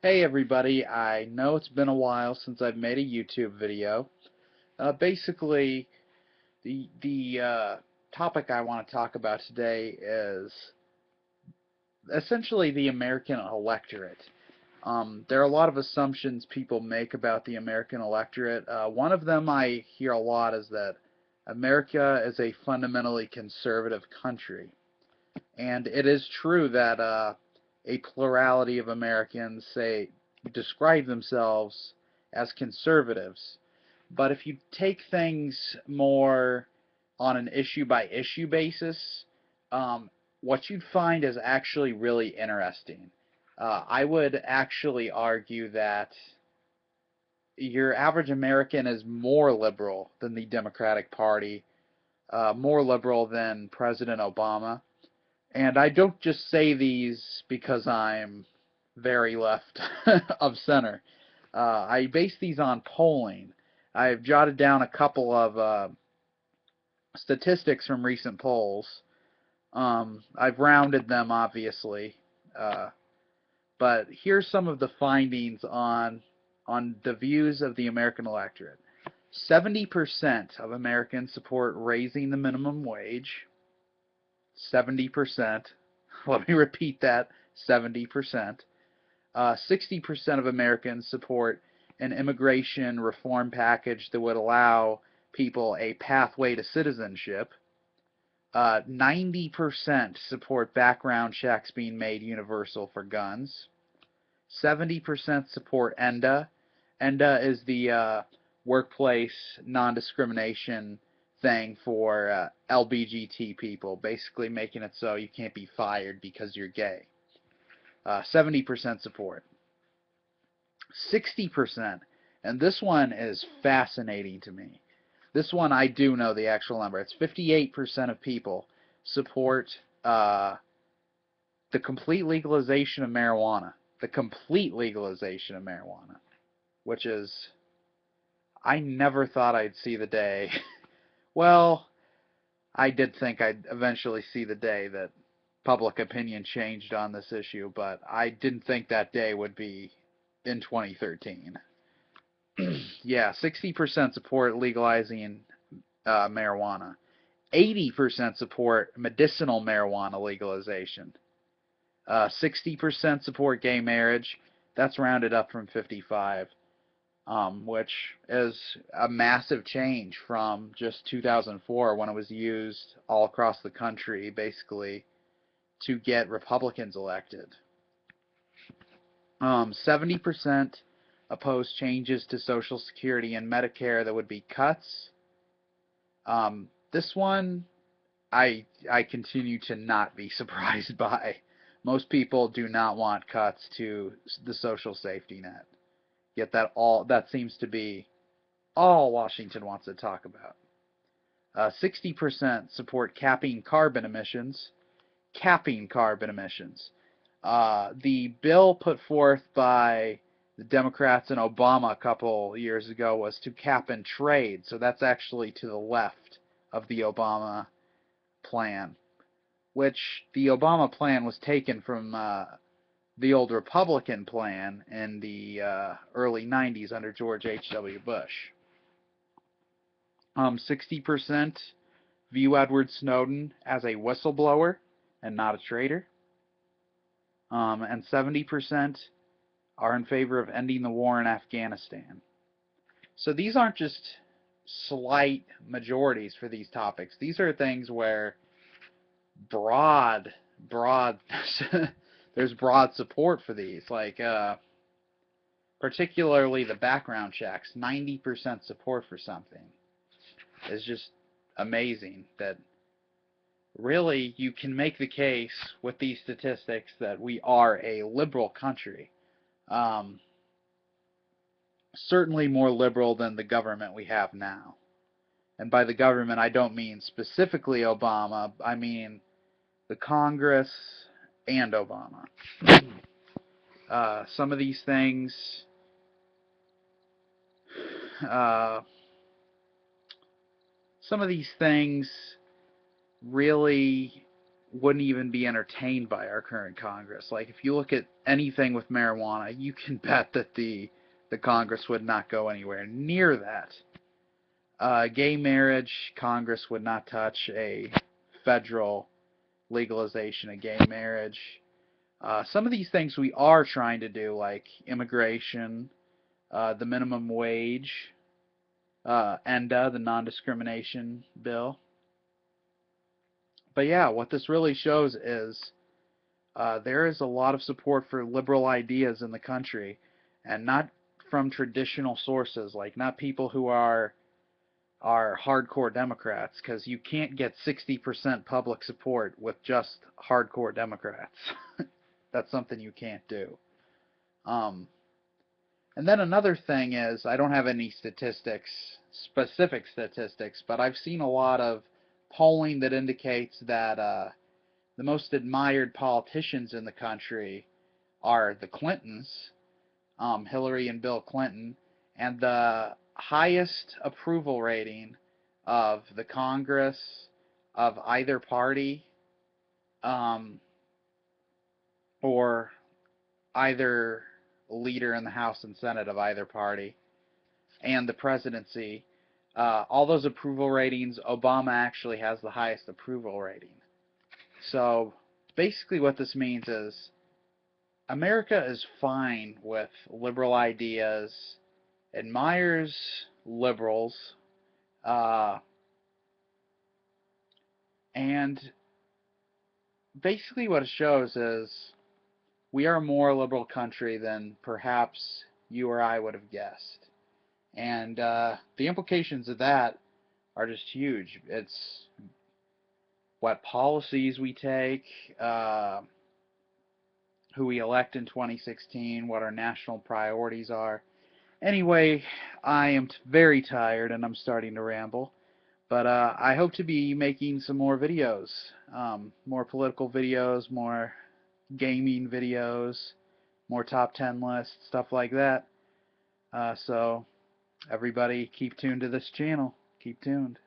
Hey everybody, I know it's been a while since I've made a YouTube video. Basically, the topic I want to talk about today is essentially the American electorate. There are a lot of assumptions people make about the American electorate. One of them I hear a lot is that America is a fundamentally conservative country. And it is true that a plurality of Americans say describe themselves as conservatives. But if you take things more on an issue by issue basis, um, what you'd find is actually really interesting. I would actually argue that your average American is more liberal than the Democratic Party, more liberal than President Obama. And I don't just say these because I'm very left of center. I base these on polling. I've jotted down a couple of statistics from recent polls. I've rounded them, obviously, uh, but here's some of the findings on the views of the American electorate. 70% of Americans support raising the minimum wage. 70%. Let me repeat that, 70%. 60% of Americans support an immigration reform package that would allow people a pathway to citizenship. 90% support background checks being made universal for guns. 70% support ENDA. ENDA is the workplace non-discrimination thing for LBGT people, basically making it so you can't be fired because you're gay. 70% support. 60%, and this one is fascinating to me. This one I do know the actual number. It's 58% of people support the complete legalization of marijuana. The complete legalization of marijuana, which is, I never thought I'd see the day. Well, I did think I'd eventually see the day that public opinion changed on this issue, but I didn't think that day would be in 2013. Yeah, 60% support legalizing marijuana. 80% support medicinal marijuana legalization. 60% support gay marriage. That's rounded up from 55, which is a massive change from just 2004 when it was used all across the country, basically, to get Republicans elected. 70% oppose changes to Social Security and Medicare that would be cuts. This one, I continue to not be surprised by. Most people do not want cuts to the social safety net. Yet that seems to be all Washington wants to talk about. 60% support capping carbon emissions. Capping carbon emissions. The bill put forth by the Democrats and Obama a couple years ago was to cap and trade, so that's actually to the left of the Obama plan, which the Obama plan was taken from the old Republican plan in the early 90s under George H.W. Bush. 60% view Edward Snowden as a whistleblower and not a traitor. And 70% are in favor of ending the war in Afghanistan. So these aren't just slight majorities for these topics. These are things where broad, broad, there's broad support for these. Like, particularly the background checks, 90% support for something is just amazing that really you can make the case with these statistics that we are a liberal country. Um, Certainly more liberal than the government we have now. And by the government, I don't mean specifically Obama. I mean the Congress and Obama. Some of these things, uh, some of these things really wouldn't even be entertained by our current Congress. Like, if you look at anything with marijuana, you can bet that the Congress would not go anywhere near that. Gay marriage, Congress would not touch a federal legalization of gay marriage. Some of these things we are trying to do, like immigration, the minimum wage, ENDA, the non-discrimination bill. But yeah, what this really shows is there is a lot of support for liberal ideas in the country, and not from traditional sources, like not people who are hardcore Democrats, because you can't get 60% public support with just hardcore Democrats. That's something you can't do. And then another thing is, I don't have any statistics, specific statistics, but I've seen a lot of polling that indicates that the most admired politicians in the country are the Clintons, Hillary and Bill Clinton, and the highest approval rating of the Congress of either party, or either leader in the House and Senate of either party, and the presidency, all those approval ratings, Obama actually has the highest approval rating. So basically what this means is America is fine with liberal ideas, admires liberals, and basically what it shows is we are a more liberal country than perhaps you or I would have guessed. And the implications of that are just huge. It's what policies we take, who we elect in 2016, what our national priorities are. Anyway, I am very tired and I'm starting to ramble, but I hope to be making some more videos, more political videos, more gaming videos, more top 10 lists, stuff like that. So everybody keep tuned to this channel. Keep tuned.